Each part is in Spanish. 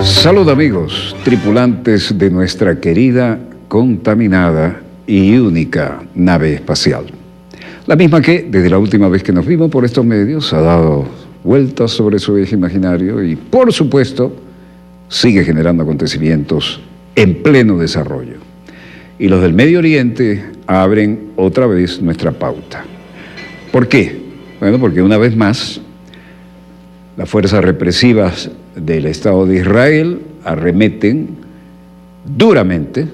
Salud amigos, tripulantes de nuestra querida, contaminada y única nave espacial. La misma que, desde la última vez que nos vimos por estos medios, ha dado vueltas sobre su eje imaginario y, por supuesto, sigue generando acontecimientos en pleno desarrollo. Y los del Medio Oriente abren otra vez nuestra pauta. ¿Por qué? Bueno, porque una vez más, las fuerzas represivas del Estado de Israel arremeten duramente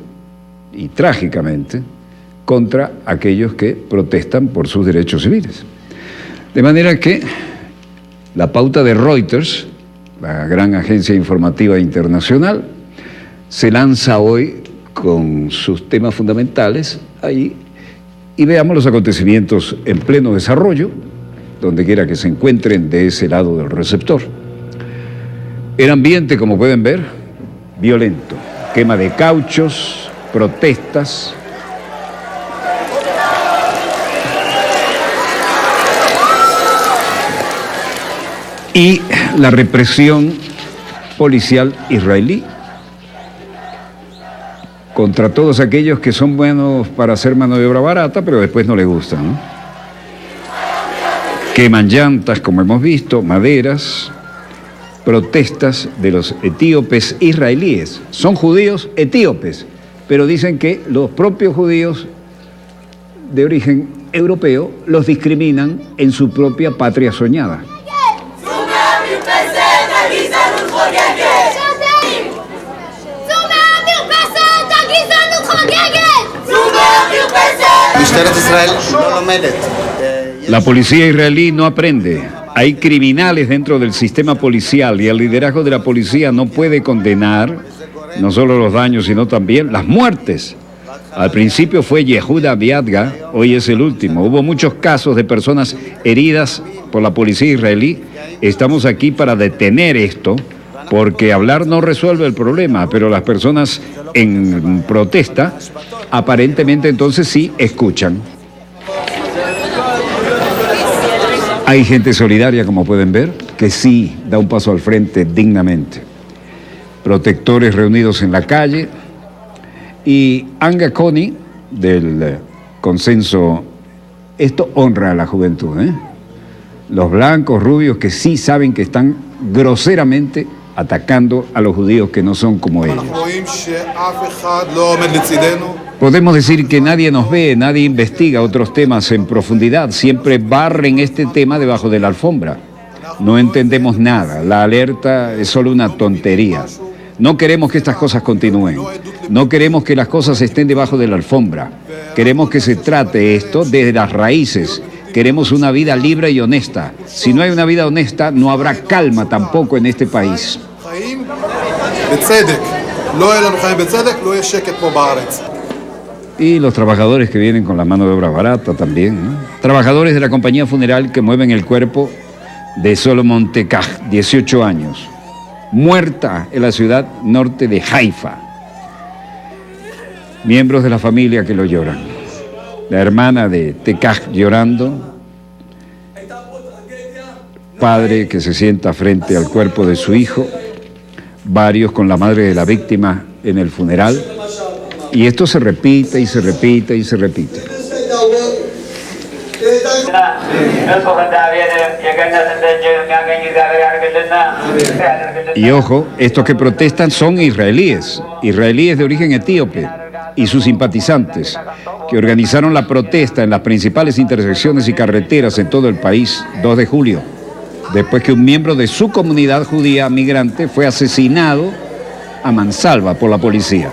y trágicamente contra aquellos que protestan por sus derechos civiles. De manera que la pauta de Reuters, la gran agencia informativa internacional, se lanza hoy con sus temas fundamentales ahí y veamos los acontecimientos en pleno desarrollo, donde quiera que se encuentren de ese lado del receptor. El ambiente, como pueden ver, violento. Quema de cauchos, protestas. Y la represión policial israelí contra todos aquellos que son buenos para hacer mano de obra barata, pero después no les gusta, ¿no? Queman llantas, como hemos visto, maderas, protestas de los etíopes israelíes. Son judíos etíopes, pero dicen que los propios judíos de origen europeo los discriminan en su propia patria soñada. La policía israelí no aprende. Hay criminales dentro del sistema policial y el liderazgo de la policía no puede condenar no solo los daños, sino también las muertes. Al principio fue Yehuda Biadga, hoy es el último. Hubo muchos casos de personas heridas por la policía israelí. Estamos aquí para detener esto, porque hablar no resuelve el problema, pero las personas en protesta aparentemente entonces sí escuchan. Hay gente solidaria, como pueden ver, que sí da un paso al frente dignamente. Protectores reunidos en la calle y Anga Koni del consenso. Esto honra a la juventud, ¿eh? Los blancos, rubios, que sí saben que están groseramente atacando a los judíos que no son como ellos. Podemos decir que nadie nos ve, nadie investiga otros temas en profundidad, siempre barren este tema debajo de la alfombra. No entendemos nada, la alerta es solo una tontería. No queremos que estas cosas continúen, no queremos que las cosas estén debajo de la alfombra. Queremos que se trate esto desde las raíces. Queremos una vida libre y honesta. Si no hay una vida honesta, no habrá calma tampoco en este país. Y los trabajadores que vienen con la mano de obra barata también, ¿no? Trabajadores de la compañía funeral que mueven el cuerpo de Solomon Tekaj, 18 años, muerta en la ciudad norte de Haifa. Miembros de la familia que lo lloran. La hermana de Tekaj llorando, padre que se sienta frente al cuerpo de su hijo, varios con la madre de la víctima en el funeral, y esto se repite y se repite y se repite. Y ojo, estos que protestan son israelíes de origen etíope y sus simpatizantes, que organizaron la protesta en las principales intersecciones y carreteras en todo el país, 2 de julio, después que un miembro de su comunidad judía migrante fue asesinado a mansalva por la policía.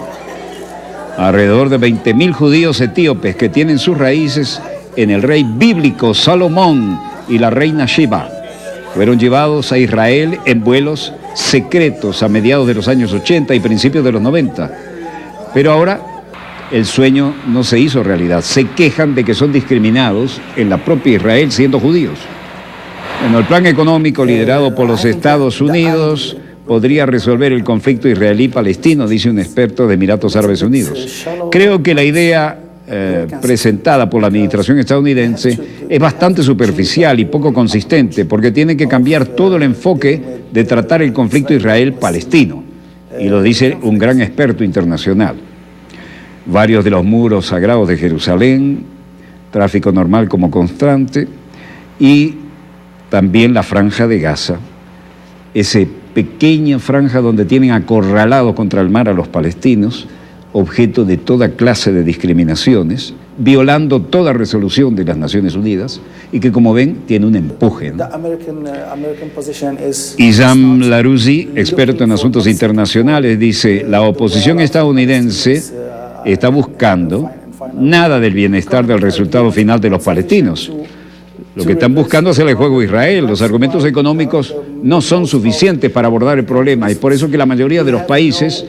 Alrededor de 20.000 judíos etíopes que tienen sus raíces en el rey bíblico Salomón y la reina Sheba fueron llevados a Israel en vuelos secretos a mediados de los años 80 y principios de los 90. Pero ahora el sueño no se hizo realidad. Se quejan de que son discriminados en la propia Israel siendo judíos. Bueno, el plan económico liderado por los Estados Unidos podría resolver el conflicto israelí-palestino, dice un experto de Emiratos Árabes Unidos. Creo que la idea presentada por la administración estadounidense es bastante superficial y poco consistente, porque tiene que cambiar todo el enfoque de tratar el conflicto Israel-Palestino, y lo dice un gran experto internacional. Varios de los muros sagrados de Jerusalén, tráfico normal como constante, y también la franja de Gaza, esa pequeña franja donde tienen acorralados contra el mar a los palestinos, objeto de toda clase de discriminaciones, violando toda resolución de las Naciones Unidas, y que, como ven, tiene un empuje, ¿no? Issam Larouzi, experto en asuntos internacionales, dice: la oposición estadounidense está buscando nada del bienestar del resultado final de los palestinos. Lo que están buscando es el juego a Israel. Los argumentos económicos no son suficientes para abordar el problema, y por eso que la mayoría de los países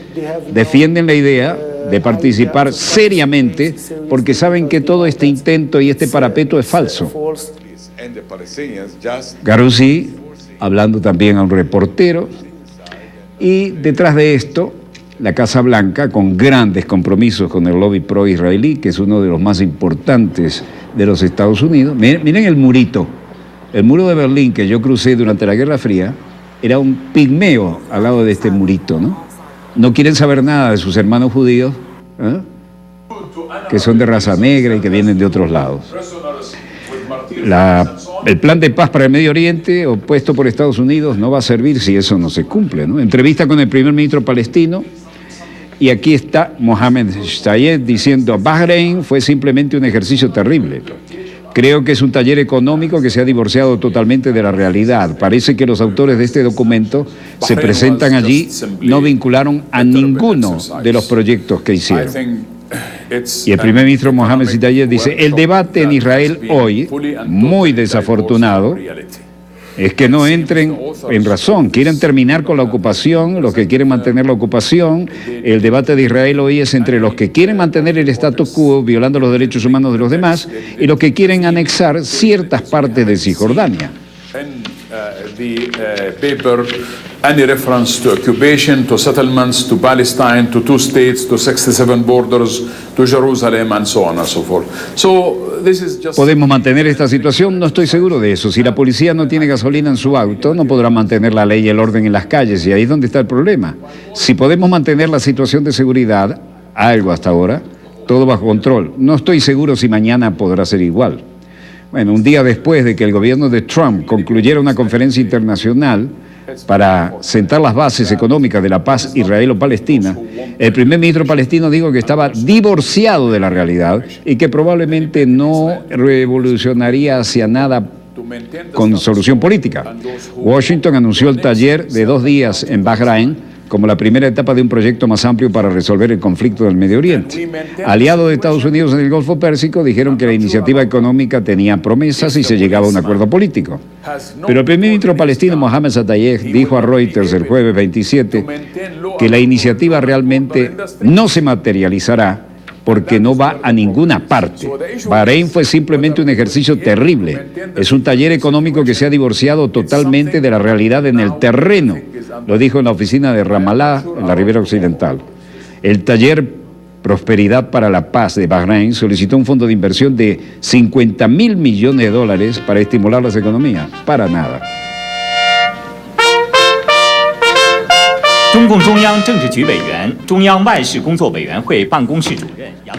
defienden la idea de participar seriamente, porque saben que todo este intento y este parapeto es falso. Larouzi, hablando también a un reportero, y detrás de esto, la Casa Blanca, con grandes compromisos con el lobby pro-israelí, que es uno de los más importantes de los Estados Unidos. Miren el murito, el muro de Berlín que yo crucé durante la Guerra Fría, era un pigmeo al lado de este murito, ¿no? No quieren saber nada de sus hermanos judíos, que son de raza negra y que vienen de otros lados. El plan de paz para el Medio Oriente, opuesto por Estados Unidos, no va a servir si eso no se cumple, ¿no? Entrevista con el primer ministro palestino, y aquí está Mohamed Shtayyeh diciendo: Bahrein fue simplemente un ejercicio terrible. Creo que es un taller económico que se ha divorciado totalmente de la realidad. Parece que los autores de este documento se presentan allí, no vincularon a ninguno de los proyectos que hicieron. Y el primer ministro Mohamed Shtayyeh dice: el debate en Israel hoy, muy desafortunado, es que no entren en razón. Quieren terminar con la ocupación, los que quieren mantener la ocupación. El debate de Israel hoy es entre los que quieren mantener el status quo, violando los derechos humanos de los demás, y los que quieren anexar ciertas partes de Cisjordania. Any reference to occupation, to settlements, to Palestine, to 2 states, to 67 borders, to Jerusalem, and so on and so forth. So this is just... ¿Podemos mantener esta situación? No estoy seguro de eso. Si la policía no tiene gasolina en su auto, no podrá mantener la ley y el orden en las calles, y ahí es donde está el problema. Si podemos mantener la situación de seguridad, algo hasta ahora, todo bajo control, no estoy seguro si mañana podrá ser igual. Bueno, un día después de que el gobierno de Trump concluyera una conferencia internacional para sentar las bases económicas de la paz israelo-palestina, el primer ministro palestino dijo que estaba divorciado de la realidad y que probablemente no revolucionaría hacia nada con solución política. Washington anunció el taller de 2 días en Bahrein como la primera etapa de un proyecto más amplio para resolver el conflicto del Medio Oriente. Aliados de Estados Unidos en el Golfo Pérsico dijeron que la iniciativa económica tenía promesas y se llegaba a un acuerdo político. Pero el primer ministro palestino Mohamed Shtayyeh dijo a Reuters el jueves 27 que la iniciativa realmente no se materializará porque no va a ninguna parte. Bahrein fue simplemente un ejercicio terrible. Es un taller económico que se ha divorciado totalmente de la realidad en el terreno, lo dijo en la oficina de Ramallah, en la Ribera Occidental. El taller Prosperidad para la Paz de Bahrein solicitó un fondo de inversión de $50.000 millones para estimular las economías. Para nada.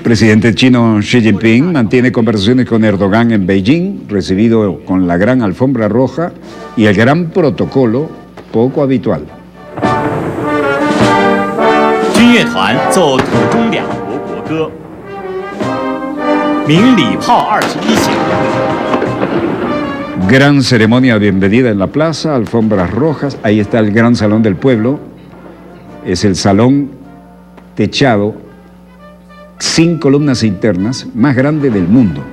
Presidente chino Xi Jinping mantiene conversaciones con Erdogan en Beijing, recibido con la gran alfombra roja y el gran protocolo poco habitual. Gran ceremonia de bienvenida en la plaza, alfombras rojas. Ahí está el gran salón del pueblo. Es el salón techado, 5 columnas internas, más grande del mundo.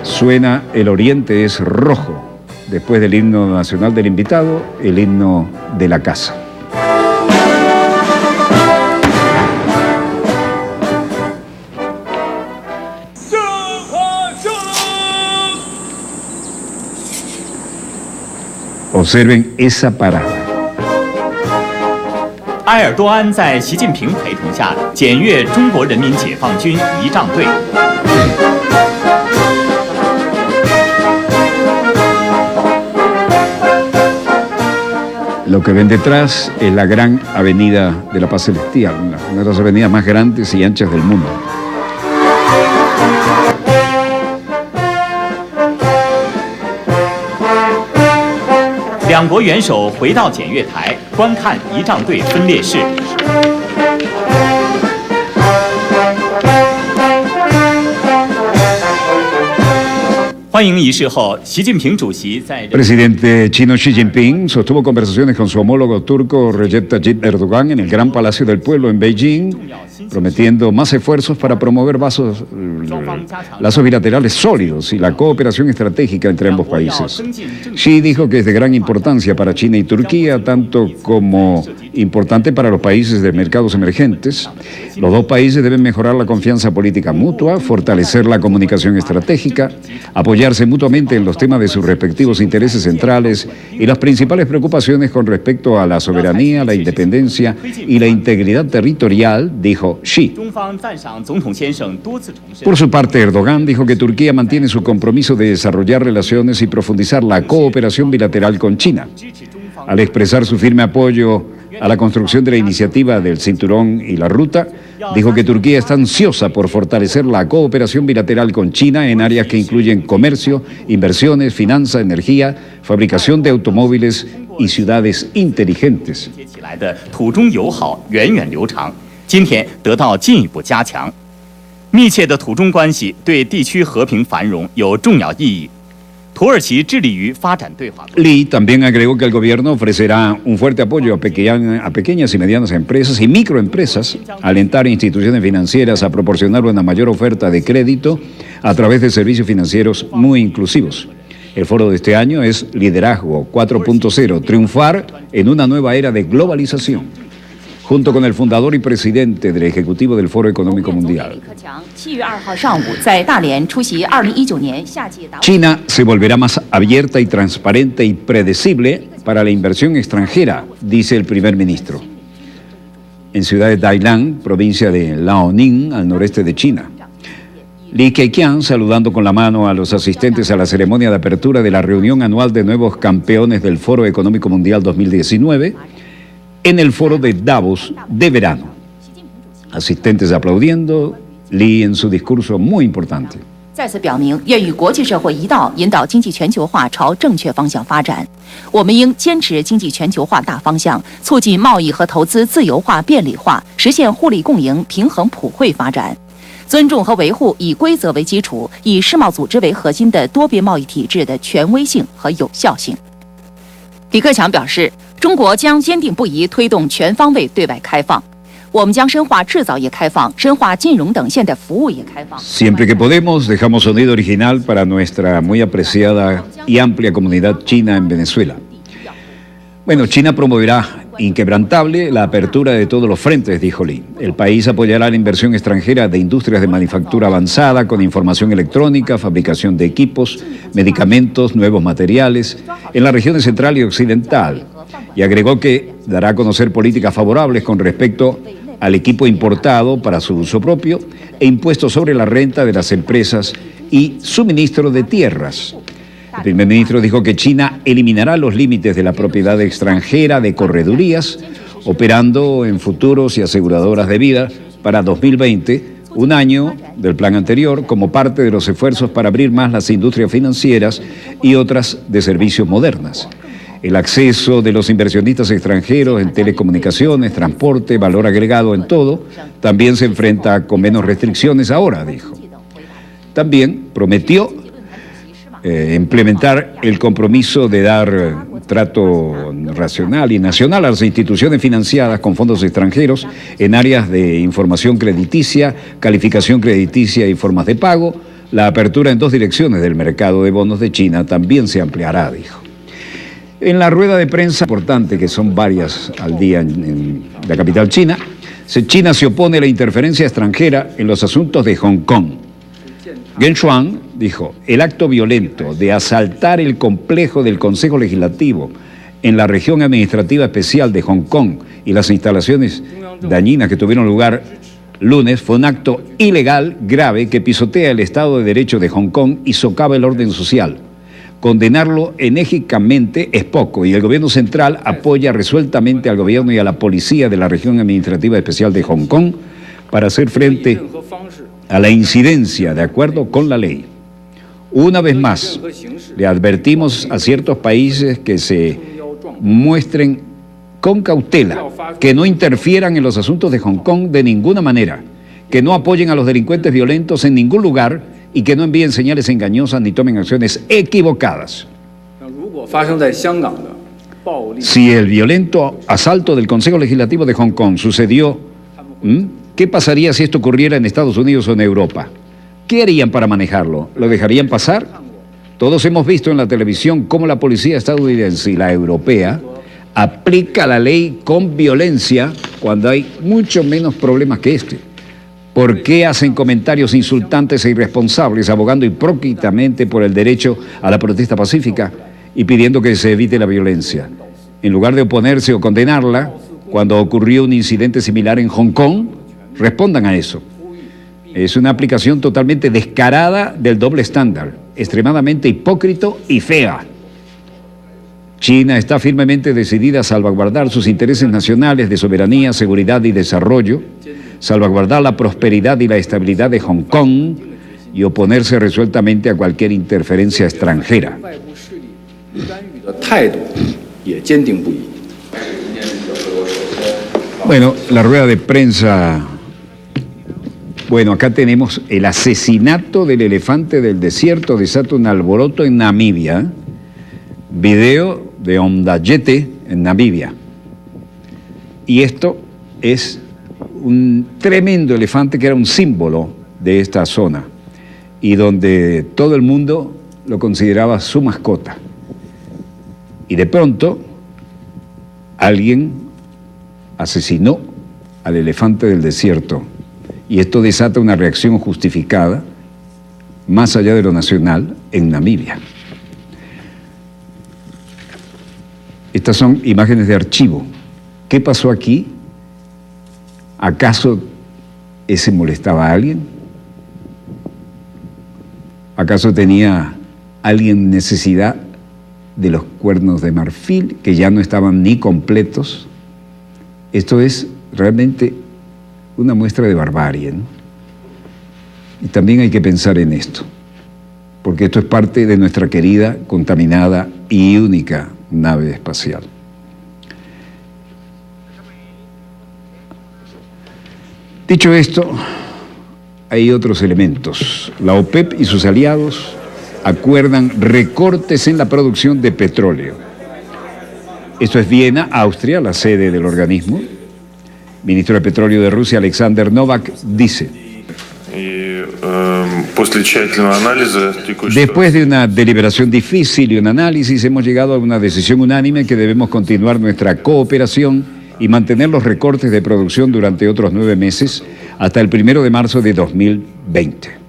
Suena El Oriente es rojo. Después del himno nacional del invitado, el himno de la casa. Observen esa parada. 埃尔多安在习近平陪同下检阅中国人民解放军仪仗队。Lo que ven detrás es la gran avenida de la Paz Celestial, una de las avenidas más grandes y anchas del mundo. 两国元首回到检阅台，观看仪仗队分列式。欢迎仪式后，习近平主席在。Presidente chino Xi Jinping sostuvo conversaciones con su homólogo turco Recep Tayyip Erdogan en el Gran Palacio del Pueblo en Beijing, prometiendo más esfuerzos para promover lazos bilaterales sólidos y la cooperación estratégica entre ambos países. Xi dijo que es de gran importancia para China y Turquía, tanto como importante para los países de mercados emergentes. Los dos países deben mejorar la confianza política mutua, fortalecer la comunicación estratégica, apoyarse mutuamente en los temas de sus respectivos intereses centrales y las principales preocupaciones con respecto a la soberanía, la independencia y la integridad territorial, dijo Xi. Por su parte, Erdogan dijo que Turquía mantiene su compromiso de desarrollar relaciones y profundizar la cooperación bilateral con China. Al expresar su firme apoyo a la construcción de la iniciativa del Cinturón y la Ruta, dijo que Turquía está ansiosa por fortalecer la cooperación bilateral con China en áreas que incluyen comercio, inversiones, finanzas, energía, fabricación de automóviles y ciudades inteligentes. 今天得到进一步加强，密切的土中关系对地区和平繁荣有重要意义。土耳其致力于发展对话。Lee también agregó que el gobierno ofrecerá un fuerte apoyo a pequeñas y medianas empresas y microempresas, alentar instituciones financieras a proporcionar una mayor oferta de crédito a través de servicios financieros muy inclusivos. El foro de este año es Liderazgo 4.0, triunfar en una nueva era de globalización. Junto con el fundador y presidente del Ejecutivo del Foro Económico Mundial. China se volverá más abierta y transparente y predecible para la inversión extranjera, dice el primer ministro. En ciudad de Dalian, provincia de Liaoning, al noreste de China. Li Keqiang saludando con la mano a los asistentes a la ceremonia de apertura de la reunión anual de nuevos campeones del Foro Económico Mundial 2019, en el foro de Davos de verano. Asistentes aplaudiendo, Li en su discurso muy importante. 再次表明愿与国际社会一道引导经济全球化朝正确方向发展。我们应坚持经济全球化大方向，促进贸易和投资自由化便利化，实现互利共赢、平衡普惠发展。尊重和维护以规则为基础、以世贸组织为核心的多边贸易体制的权威性和有效性。李克强表示，中国将坚定不移推动全方位对外开放。我们将深化制造业开放，深化金融等现代服务业开放。Siempre que podemos, dejamos sonido original para nuestra muy apreciada y amplia comunidad china en Venezuela. Bueno, China promoverá inquebrantable la apertura de todos los frentes, dijo Li. El país apoyará la inversión extranjera de industrias de manufactura avanzada con información electrónica, fabricación de equipos, medicamentos, nuevos materiales en las regiones central y occidental. Y agregó que dará a conocer políticas favorables con respecto al equipo importado para su uso propio e impuestos sobre la renta de las empresas y suministro de tierras. El primer ministro dijo que China eliminará los límites de la propiedad extranjera de corredurías, operando en futuros y aseguradoras de vida para 2020, un año del plan anterior, como parte de los esfuerzos para abrir más las industrias financieras y otras de servicios modernas. El acceso de los inversionistas extranjeros en telecomunicaciones, transporte, valor agregado en todo, también se enfrenta con menos restricciones ahora, dijo. También prometió implementar el compromiso de dar trato racional y nacional a las instituciones financiadas con fondos extranjeros en áreas de información crediticia, calificación crediticia y formas de pago. La apertura en dos direcciones del mercado de bonos de China también se ampliará, dijo. En la rueda de prensa importante, que son varias al día en la capital china, China se opone a la interferencia extranjera en los asuntos de Hong Kong. Geng Shuang dijo, el acto violento de asaltar el complejo del Consejo Legislativo en la región administrativa especial de Hong Kong y las instalaciones dañinas que tuvieron lugar lunes fue un acto ilegal, grave, que pisotea el Estado de Derecho de Hong Kong y socava el orden social. Condenarlo enérgicamente es poco y el gobierno central apoya resueltamente al gobierno y a la policía de la región administrativa especial de Hong Kong para hacer frente a la incidencia de acuerdo con la ley. Una vez más, le advertimos a ciertos países que se muestren con cautela, que no interfieran en los asuntos de Hong Kong de ninguna manera, que no apoyen a los delincuentes violentos en ningún lugar y que no envíen señales engañosas ni tomen acciones equivocadas. Si el violento asalto del Consejo Legislativo de Hong Kong sucedió, ¿qué pasaría si esto ocurriera en Estados Unidos o en Europa? ¿Qué harían para manejarlo? ¿Lo dejarían pasar? Todos hemos visto en la televisión cómo la policía estadounidense y la europea aplica la ley con violencia cuando hay mucho menos problemas que este. ¿Por qué hacen comentarios insultantes e irresponsables, abogando hipócritamente por el derecho a la protesta pacífica y pidiendo que se evite la violencia? En lugar de oponerse o condenarla, cuando ocurrió un incidente similar en Hong Kong, respondan a eso. Es una aplicación totalmente descarada del doble estándar, extremadamente hipócrita y fea. China está firmemente decidida a salvaguardar sus intereses nacionales de soberanía, seguridad y desarrollo, salvaguardar la prosperidad y la estabilidad de Hong Kong y oponerse resueltamente a cualquier interferencia extranjera. Bueno, la rueda de prensa. Bueno, acá tenemos el asesinato del elefante del desierto, desata un alboroto en Namibia. Video de Omdayete en Namibia. Y esto es un tremendo elefante que era un símbolo de esta zona y donde todo el mundo lo consideraba su mascota. Y de pronto alguien asesinó al elefante del desierto y esto desata una reacción justificada más allá de lo nacional en Namibia. Estas son imágenes de archivo. ¿Qué pasó aquí? ¿Acaso ese molestaba a alguien? ¿Acaso tenía alguien necesidad de los cuernos de marfil que ya no estaban ni completos? Esto es realmente una muestra de barbarie, ¿no? Y también hay que pensar en esto, porque esto es parte de nuestra querida, contaminada y única nave espacial. Dicho esto, hay otros elementos. La OPEP y sus aliados acuerdan recortes en la producción de petróleo. Esto es Viena, Austria, la sede del organismo. Ministro de Petróleo de Rusia, Alexander Novak, dice: después de una deliberación difícil y un análisis, hemos llegado a una decisión unánime que debemos continuar nuestra cooperación y mantener los recortes de producción durante otros 9 meses hasta el 1 de marzo de 2020.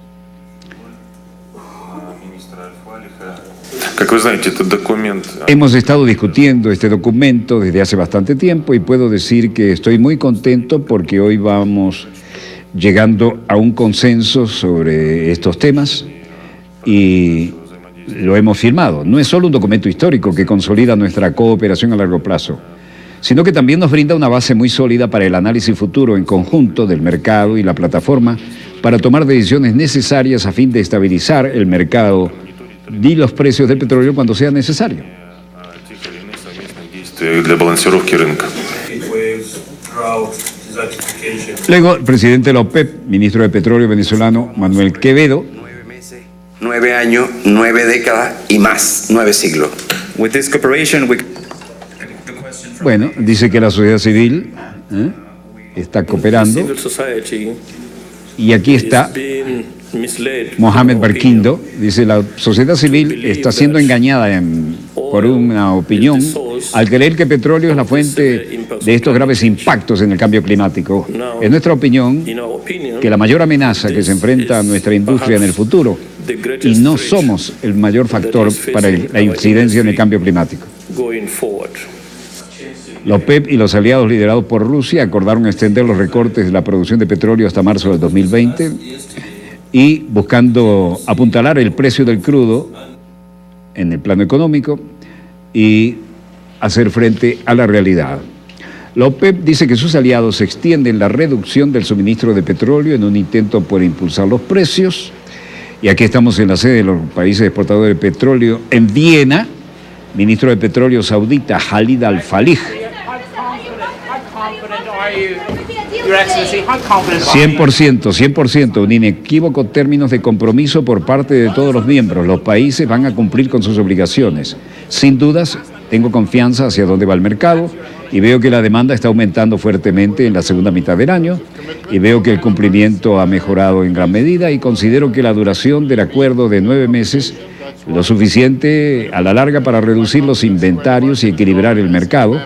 Hemos estado discutiendo este documento desde hace bastante tiempo y puedo decir que estoy muy contento porque hoy vamos llegando a un consenso sobre estos temas y lo hemos firmado. No es solo un documento histórico que consolida nuestra cooperación a largo plazo, sino que también nos brinda una base muy sólida para el análisis futuro en conjunto del mercado y la plataforma para tomar decisiones necesarias a fin de estabilizar el mercado y los precios del petróleo cuando sea necesario. Luego, el presidente de la OPEP, ministro de Petróleo venezolano Manuel Quevedo. 9 meses, 9 años, 9 décadas y más, 9 siglos. Bueno, dice que la sociedad civil está cooperando. Y aquí está Mohamed Barkindo, dice, la sociedad civil está siendo engañada por una opinión al creer que petróleo es la fuente de estos graves impactos en el cambio climático. Es nuestra opinión que la mayor amenaza que se enfrenta a nuestra industria en el futuro, y no somos el mayor factor para la incidencia en el cambio climático. La OPEP y los aliados liderados por Rusia acordaron extender los recortes de la producción de petróleo hasta marzo del 2020 y buscando apuntalar el precio del crudo en el plano económico y hacer frente a la realidad. La OPEP dice que sus aliados extienden la reducción del suministro de petróleo en un intento por impulsar los precios. Y aquí estamos en la sede de los países exportadores de petróleo en Viena, ministro de Petróleo saudita Khalid Al-Falih. 100%, un inequívoco términos de compromiso por parte de todos los miembros. Los países van a cumplir con sus obligaciones. Sin dudas, tengo confianza hacia dónde va el mercado y veo que la demanda está aumentando fuertemente en la segunda mitad del año y veo que el cumplimiento ha mejorado en gran medida y considero que la duración del acuerdo de 9 meses lo suficiente a la larga para reducir los inventarios y equilibrar el mercado,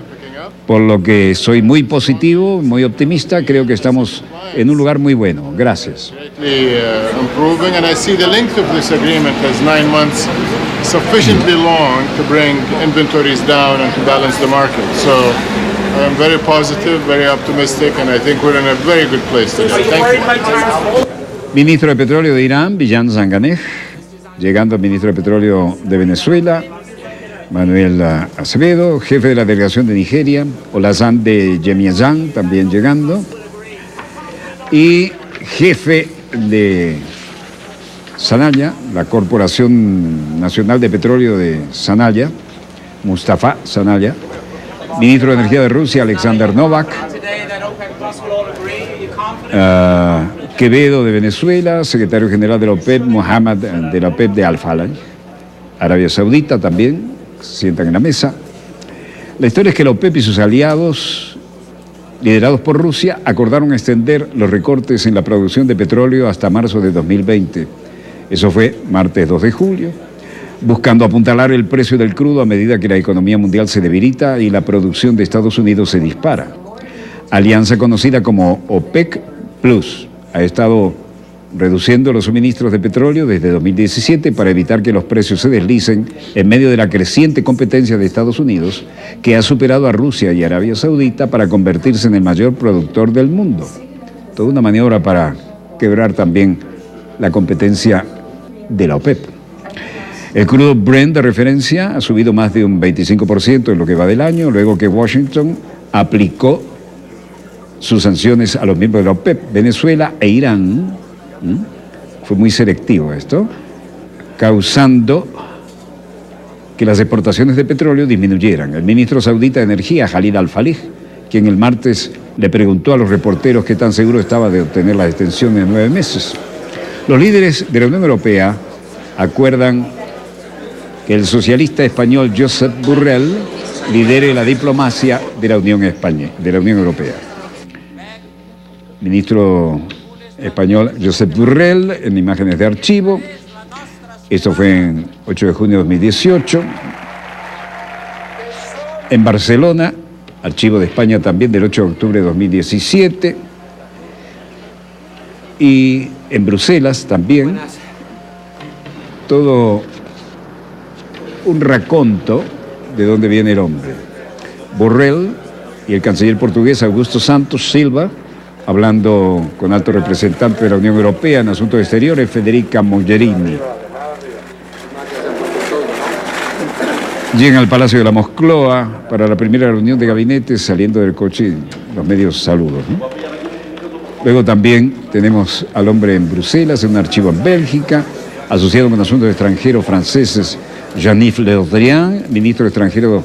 por lo que soy muy positivo, muy optimista, creo que estamos en un lugar muy bueno. Gracias. Improving, and I see the length of this agreement as 9 months sufficiently long to bring inventories down and to balance the market. So I'm very positive, very optimistic, and I think we're in a very good place today. Thank you. Ministro de Petróleo de Irán, Bijan Zanganeh, llegando al ministro de Petróleo de Venezuela, Manuel Acevedo, jefe de la delegación de Nigeria, Olazán de Yemiazán, también llegando, y jefe de Sanaya, la Corporación Nacional de Petróleo de Sanaya, Mustafa Sanaya, ministro de Energía de Rusia, Alexander Novak, Quevedo de Venezuela, secretario general de la OPEP, Mohamed de la OPEP de Al-Falih, Arabia Saudita también, se sientan en la mesa. La historia es que la OPEP y sus aliados, liderados por Rusia, acordaron extender los recortes en la producción de petróleo hasta marzo de 2020. Eso fue martes 2 de julio, buscando apuntalar el precio del crudo a medida que la economía mundial se debilita y la producción de Estados Unidos se dispara. Alianza conocida como OPEC Plus ha estado reduciendo los suministros de petróleo desde 2017 para evitar que los precios se deslicen en medio de la creciente competencia de Estados Unidos, que ha superado a Rusia y Arabia Saudita para convertirse en el mayor productor del mundo. Toda una maniobra para quebrar también la competencia de la OPEP. El crudo Brent de referencia ha subido más de un 25% en lo que va del año, luego que Washington aplicó sus sanciones a los miembros de la OPEP. Venezuela e Irán, fue muy selectivo esto, causando que las exportaciones de petróleo disminuyeran. El ministro saudita de Energía, Khalid Al-Falih, quien el martes le preguntó a los reporteros qué tan seguro estaba de obtener la extensión de 9 meses. Los líderes de la Unión Europea acuerdan que el socialista español Josep Borrell lidere la diplomacia de la Unión Europea. Ministro español Josep Borrell, en imágenes de archivo. Esto fue en 8 de junio de 2018. En Barcelona, archivo de España también del 8 de octubre de 2017. Y en Bruselas también. Todo un raconto de dónde viene el hombre. Borrell y el canciller portugués Augusto Santos Silva, hablando con alto representante de la Unión Europea en Asuntos Exteriores, Federica Mogherini. Llegan al Palacio de la Moncloa para la primera reunión de gabinete, saliendo del coche, los medios saludos, ¿no? Luego también tenemos al hombre en Bruselas, en un archivo en Bélgica, asociado con asuntos extranjeros franceses, Jean-Yves Le Drian, ministro extranjero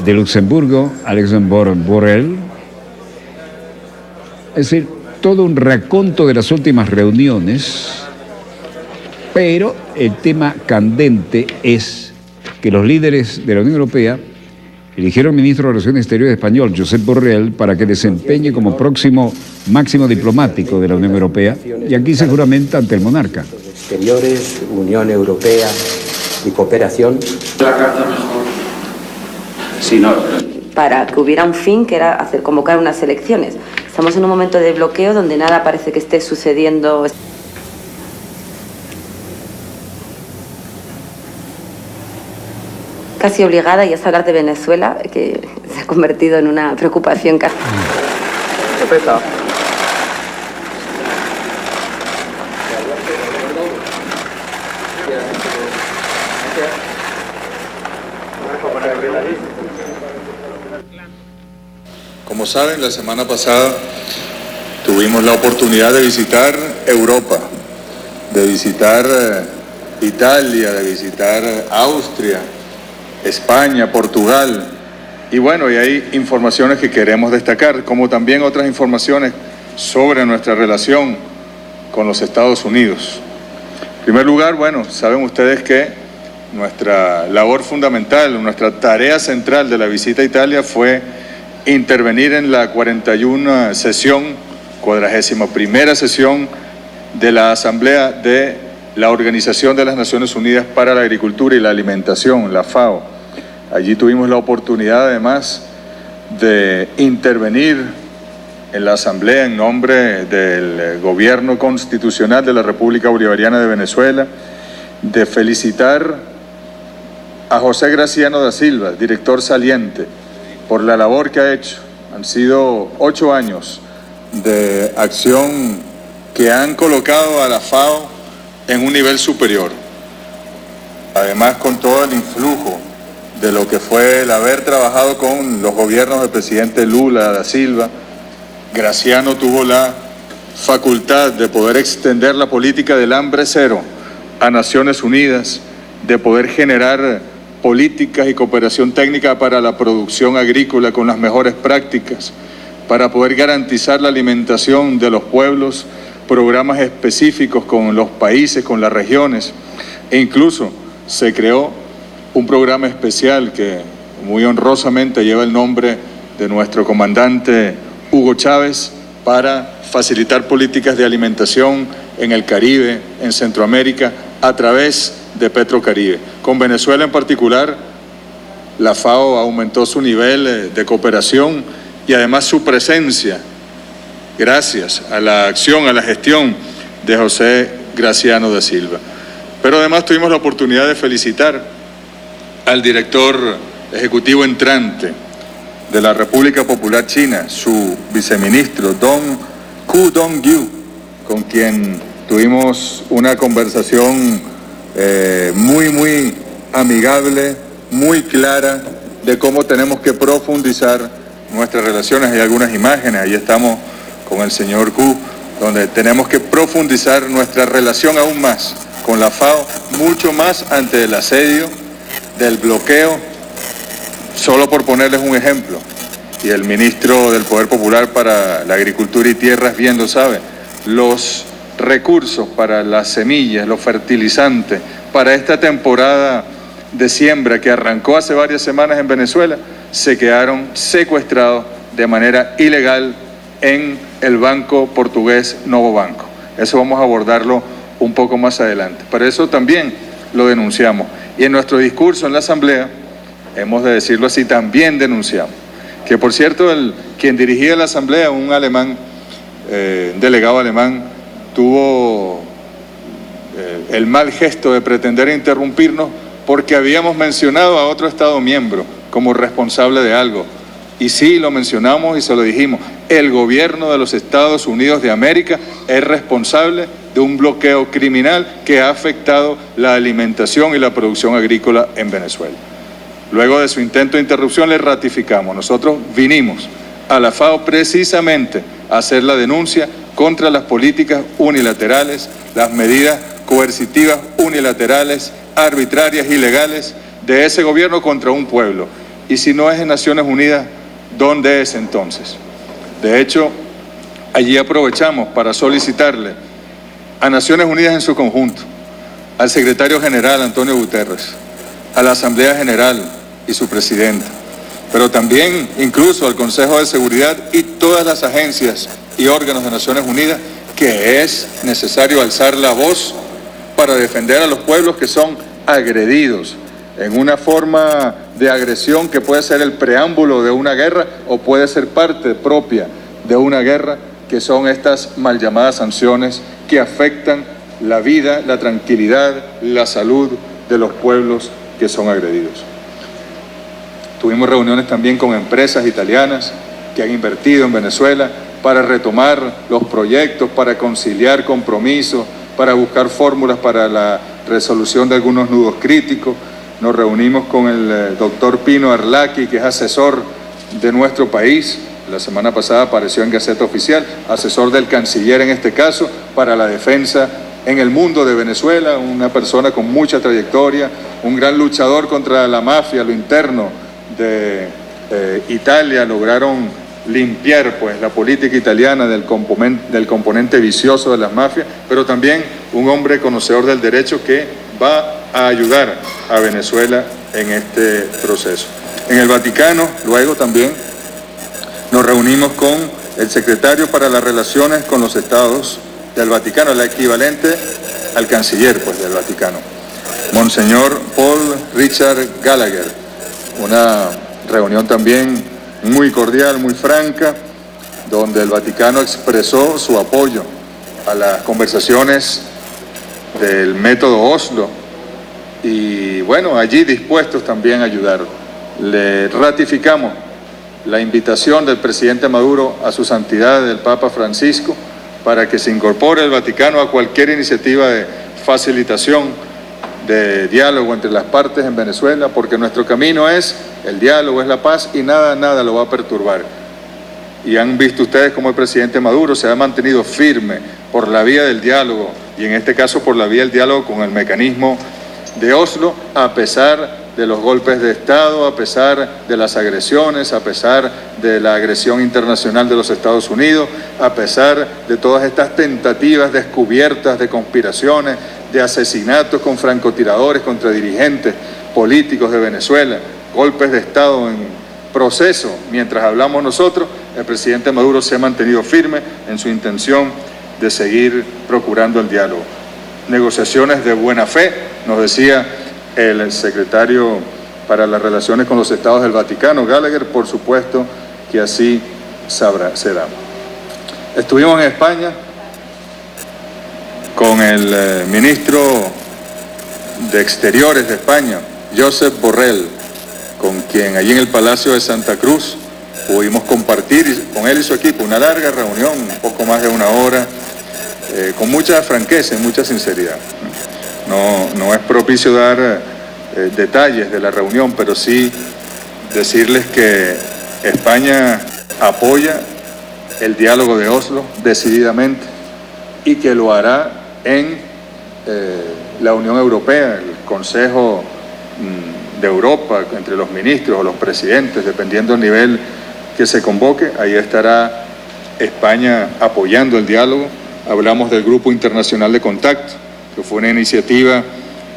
de Luxemburgo, Alexander Borrell. Es decir, todo un raconto de las últimas reuniones, pero el tema candente es que los líderes de la Unión Europea eligieron ministro de Relaciones Exteriores español, Josep Borrell, para que desempeñe como próximo máximo diplomático de la Unión Europea, y aquí seguramente ante el monarca. Exteriores, Unión Europea y Cooperación. La carta mejor. Sí, no. Para que hubiera un fin, que era convocar unas elecciones. Estamos en un momento de bloqueo donde nada parece que esté sucediendo. Casi obligada, y es hablar de Venezuela, que se ha convertido en una preocupación casi. Perfecto. Como saben, la semana pasada tuvimos la oportunidad de visitar Europa, de visitar Italia, de visitar Austria, España, Portugal, y bueno, y hay informaciones que queremos destacar, como también otras informaciones sobre nuestra relación con los Estados Unidos. En primer lugar, bueno, saben ustedes que nuestra labor fundamental, nuestra tarea central de la visita a Italia fue intervenir en la 41ª sesión, 41ª sesión de la Asamblea de la Organización de las Naciones Unidas para la Agricultura y la Alimentación, la FAO. Allí tuvimos la oportunidad además de intervenir en la Asamblea en nombre del Gobierno Constitucional de la República Bolivariana de Venezuela, de felicitar a José Graciano da Silva, director saliente, por la labor que ha hecho. Han sido 8 años de acción que han colocado a la FAO en un nivel superior. Además, con todo el influjo de lo que fue el haber trabajado con los gobiernos del presidente Lula da Silva, Graciano tuvo la facultad de poder extender la política del hambre cero a Naciones Unidas, de poder generar políticas y cooperación técnica para la producción agrícola con las mejores prácticas, para poder garantizar la alimentación de los pueblos, programas específicos con los países, con las regiones, e incluso se creó un programa especial que muy honrosamente lleva el nombre de nuestro comandante Hugo Chávez para facilitar políticas de alimentación en el Caribe, en Centroamérica, a través de Petrocaribe. Con Venezuela en particular, la FAO aumentó su nivel de cooperación y además su presencia, gracias a la acción, a la gestión de José Graciano da Silva. Pero además tuvimos la oportunidad de felicitar al director ejecutivo entrante de la República Popular China, su viceministro, Dong Ku Dong-yu, con quien tuvimos una conversación muy amigable, muy clara, de cómo tenemos que profundizar nuestras relaciones. Hay algunas imágenes, ahí estamos con el señor Ku, donde tenemos que profundizar nuestra relación aún más con la FAO, mucho más ante el asedio del bloqueo, solo por ponerles un ejemplo. Y el ministro del Poder Popular para la Agricultura y Tierras bien lo sabe, los recursos para las semillas, los fertilizantes, para esta temporada de siembra que arrancó hace varias semanas en Venezuela, se quedaron secuestrados de manera ilegal en el banco portugués Novo Banco. Eso vamos a abordarlo un poco más adelante. Pero eso también lo denunciamos. Y en nuestro discurso en la Asamblea, hemos de decirlo así, también denunciamos. Que por cierto, quien dirigía la Asamblea, un alemán, delegado alemán, tuvo el mal gesto de pretender interrumpirnos porque habíamos mencionado a otro Estado miembro como responsable de algo. Y sí, lo mencionamos y se lo dijimos. El gobierno de los Estados Unidos de América es responsable de un bloqueo criminal que ha afectado la alimentación y la producción agrícola en Venezuela. Luego de su intento de interrupción le ratificamos. Nosotros vinimos a la FAO precisamente a hacer la denuncia contra las políticas unilaterales, las medidas coercitivas unilaterales, arbitrarias, ilegales de ese gobierno contra un pueblo. Y si no es en Naciones Unidas, ¿dónde es entonces? De hecho, allí aprovechamos para solicitarle a Naciones Unidas en su conjunto, al secretario general Antonio Guterres, a la Asamblea General y su presidente, pero también incluso al Consejo de Seguridad y todas las agencias y órganos de Naciones Unidas, que es necesario alzar la voz para defender a los pueblos que son agredidos en una forma de agresión que puede ser el preámbulo de una guerra o puede ser parte propia de una guerra, que son estas mal llamadas sanciones que afectan la vida, la tranquilidad, la salud de los pueblos que son agredidos. Tuvimos reuniones también con empresas italianas que han invertido en Venezuela para retomar los proyectos, para conciliar compromisos, para buscar fórmulas para la resolución de algunos nudos críticos. Nos reunimos con el doctor Pino Arlaqui, que es asesor de nuestro país. La semana pasada apareció en Gaceta Oficial, asesor del canciller en este caso, para la defensa en el mundo de Venezuela, una persona con mucha trayectoria, un gran luchador contra la mafia, lo interno de Italia. Lograron limpiar pues la política italiana del componente vicioso de las mafias, pero también un hombre conocedor del derecho que va a ayudar a Venezuela en este proceso. En el Vaticano, luego también nos reunimos con el secretario para las relaciones con los estados del Vaticano, el equivalente al canciller pues, del Vaticano, Monseñor Paul Richard Gallagher. Una reunión también muy cordial, muy franca, donde el Vaticano expresó su apoyo a las conversaciones del método Oslo y bueno, allí dispuestos también a ayudar. Le ratificamos la invitación del presidente Maduro a su santidad, del Papa Francisco, para que se incorpore el Vaticano a cualquier iniciativa de facilitación, de diálogo entre las partes en Venezuela, porque nuestro camino es el diálogo, es la paz y nada lo va a perturbar. Y han visto ustedes cómo el presidente Maduro se ha mantenido firme por la vía del diálogo y en este caso por la vía del diálogo con el mecanismo de Oslo, a pesar de los golpes de Estado, a pesar de las agresiones, a pesar de la agresión internacional de los Estados Unidos, a pesar de todas estas tentativas descubiertas de conspiraciones, de asesinatos con francotiradores contra dirigentes políticos de Venezuela, golpes de Estado en proceso. Mientras hablamos nosotros, el presidente Maduro se ha mantenido firme en su intención de seguir procurando el diálogo. Negociaciones de buena fe, nos decía el secretario para las relaciones con los estados del Vaticano, Gallagher, por supuesto que así será. Estuvimos en España con el ministro de Exteriores de España, Josep Borrell, con quien allí en el Palacio de Santa Cruz pudimos compartir con él y su equipo una larga reunión, un poco más de una hora, con mucha franqueza y mucha sinceridad. No es propicio dar detalles de la reunión, pero sí decirles que España apoya el diálogo de Oslo decididamente y que lo hará en la Unión Europea, el Consejo de Europa, entre los ministros o los presidentes, dependiendo del nivel que se convoque. Ahí estará España apoyando el diálogo. Hablamos del Grupo Internacional de Contacto, que fue una iniciativa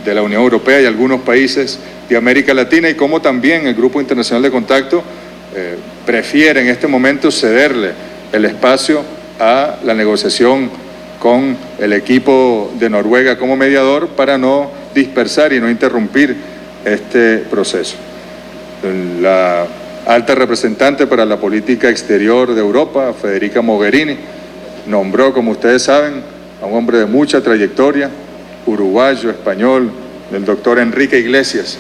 de la Unión Europea y algunos países de América Latina, y cómo también el Grupo Internacional de Contacto prefiere en este momento cederle el espacio a la negociación con el equipo de Noruega como mediador para no dispersar y no interrumpir este proceso. La alta representante para la política exterior de Europa, Federica Mogherini, nombró, como ustedes saben, a un hombre de mucha trayectoria, uruguayo, español, el doctor Enrique Iglesias,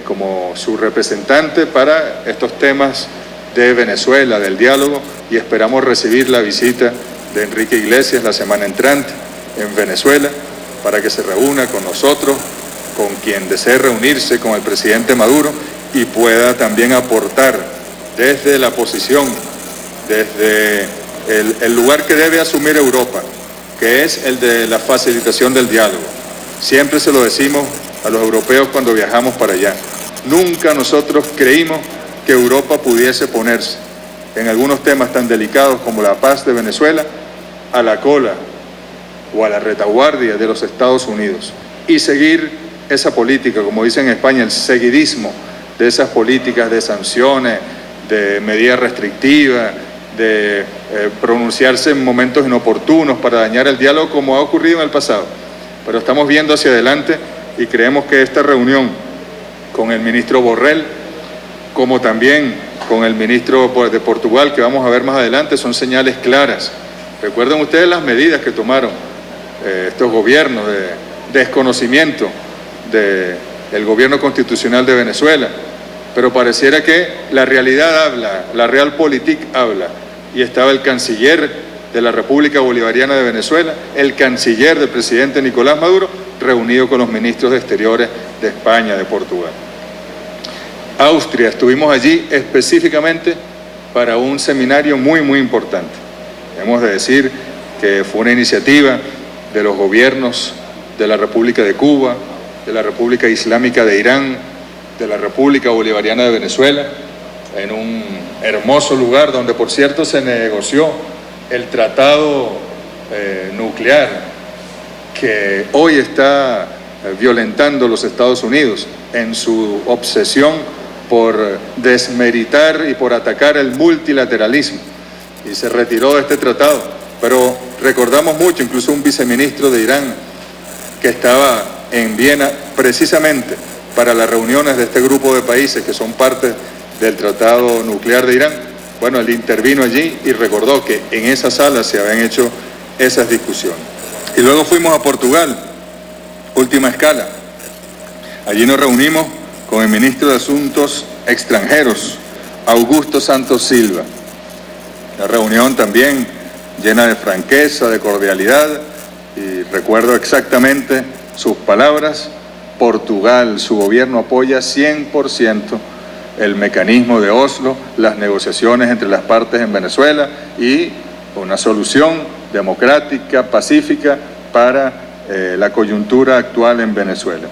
como su representante para estos temas de Venezuela, del diálogo, y esperamos recibir la visita de Enrique Iglesias la semana entrante en Venezuela para que se reúna con nosotros, con quien desee reunirse con el presidente Maduro y pueda también aportar desde la posición, desde el lugar que debe asumir Europa, que es el de la facilitación del diálogo. Siempre se lo decimos a los europeos cuando viajamos para allá. Nunca nosotros creímos que Europa pudiese ponerse en algunos temas tan delicados como la paz de Venezuela a la cola o a la retaguardia de los Estados Unidos y seguir esa política, como dicen en España, el seguidismo de esas políticas de sanciones, de medidas restrictivas, de pronunciarse en momentos inoportunos para dañar el diálogo, como ha ocurrido en el pasado. pero estamos viendo hacia adelante y creemos que esta reunión con el ministro Borrell, como también con el ministro de Portugal, que vamos a ver más adelante, son señales claras. Recuerden ustedes las medidas que tomaron estos gobiernos de desconocimiento del gobierno constitucional de Venezuela, pero pareciera que la realidad habla, la realpolitik habla, y estaba el canciller de la República Bolivariana de Venezuela, el canciller del presidente Nicolás Maduro, reunido con los ministros de Exteriores de España, de Portugal. Austria, estuvimos allí específicamente para un seminario muy, muy importante. Hemos de decir que fue una iniciativa de los gobiernos de la República de Cuba, de la República Islámica de Irán, de la República Bolivariana de Venezuela, en un hermoso lugar donde, por cierto, se negoció el tratado nuclear que hoy está violentando los Estados Unidos en su obsesión por desmeritar y por atacar el multilateralismo, y se retiró de este tratado. Pero recordamos mucho, incluso un viceministro de Irán que estaba en Viena precisamente para las reuniones de este grupo de países que son parte del tratado nuclear de Irán. Bueno, él intervino allí y recordó que en esa sala se habían hecho esas discusiones. Y luego fuimos a Portugal, última escala. Allí nos reunimos con el ministro de Asuntos Extranjeros, Augusto Santos Silva. Una reunión también llena de franqueza, de cordialidad, y recuerdo exactamente sus palabras. Portugal, su gobierno apoya 100% el mecanismo de Oslo, las negociaciones entre las partes en Venezuela y una solución democrática, pacífica para la coyuntura actual en Venezuela.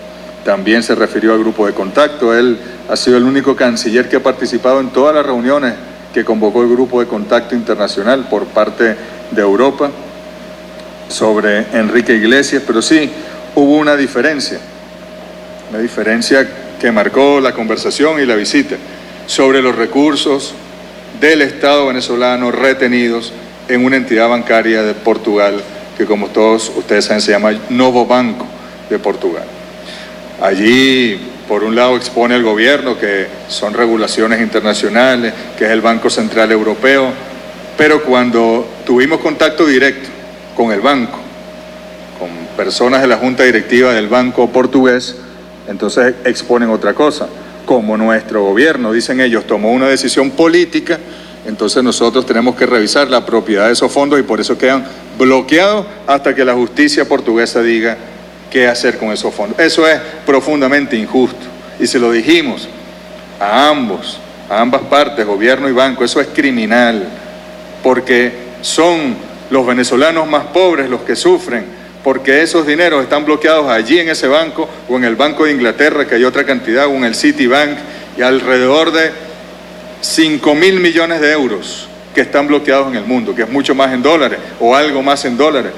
También se refirió al grupo de contacto. Él ha sido el único canciller que ha participado en todas las reuniones que convocó el grupo de contacto internacional por parte de Europa sobre Enrique Iglesias, pero sí hubo una diferencia que marcó la conversación y la visita sobre los recursos del Estado venezolano retenidos en una entidad bancaria de Portugal que, como todos ustedes saben, se llama Novo Banco de Portugal. Allí, por un lado, expone el gobierno que son regulaciones internacionales, que es el Banco Central Europeo, pero cuando tuvimos contacto directo con el banco, con personas de la junta directiva del banco portugués, entonces exponen otra cosa. Como nuestro gobierno, dicen ellos, tomó una decisión política, entonces nosotros tenemos que revisar la propiedad de esos fondos y por eso quedan bloqueados hasta que la justicia portuguesa diga qué hacer con esos fondos. Eso es profundamente injusto y se lo dijimos a ambas partes, gobierno y banco. Eso es criminal porque son los venezolanos más pobres los que sufren, porque esos dineros están bloqueados allí en ese banco o en el Banco de Inglaterra, que hay otra cantidad, o en el Citibank, y alrededor de 5.000 millones de euros que están bloqueados en el mundo, que es mucho más en dólares o algo más en dólares.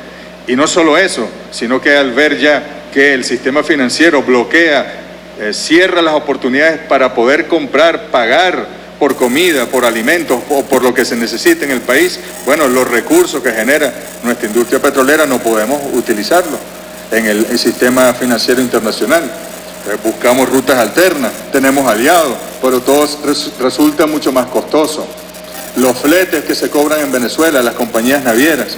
Y no solo eso, sino que al ver ya que el sistema financiero bloquea, cierra las oportunidades para poder comprar, pagar por comida, por alimentos o por lo que se necesite en el país, bueno, los recursos que genera nuestra industria petrolera no podemos utilizarlos en el sistema financiero internacional. Buscamos rutas alternas, tenemos aliados, pero todo resulta mucho más costoso. Los fletes que se cobran en Venezuela, las compañías navieras,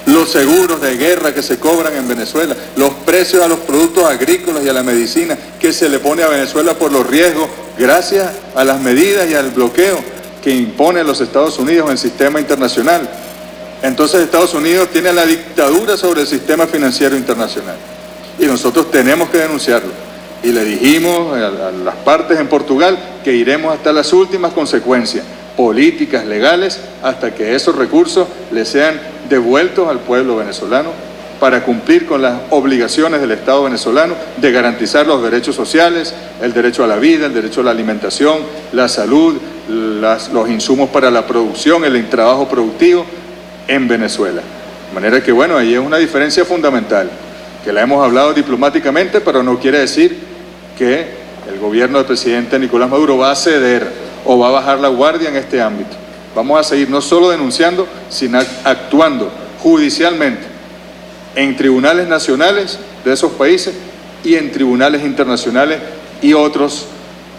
los seguros de guerra que se cobran en Venezuela, los precios a los productos agrícolas y a la medicina que se le pone a Venezuela por los riesgos gracias a las medidas y al bloqueo que impone los Estados Unidos en el sistema internacional. Entonces Estados Unidos tiene la dictadura sobre el sistema financiero internacional y nosotros tenemos que denunciarlo. Y le dijimos a las partes en Portugal que iremos hasta las últimas consecuencias políticas, legales, hasta que esos recursos le sean devueltos al pueblo venezolano para cumplir con las obligaciones del Estado venezolano de garantizar los derechos sociales, el derecho a la vida, el derecho a la alimentación, la salud, los insumos para la producción, el trabajo productivo en Venezuela. De manera que, bueno, ahí es una diferencia fundamental, que la hemos hablado diplomáticamente, pero no quiere decir que el gobierno del presidente Nicolás Maduro va a ceder o va a bajar la guardia en este ámbito. Vamos a seguir no solo denunciando, sino actuando judicialmente en tribunales nacionales de esos países y en tribunales internacionales y otros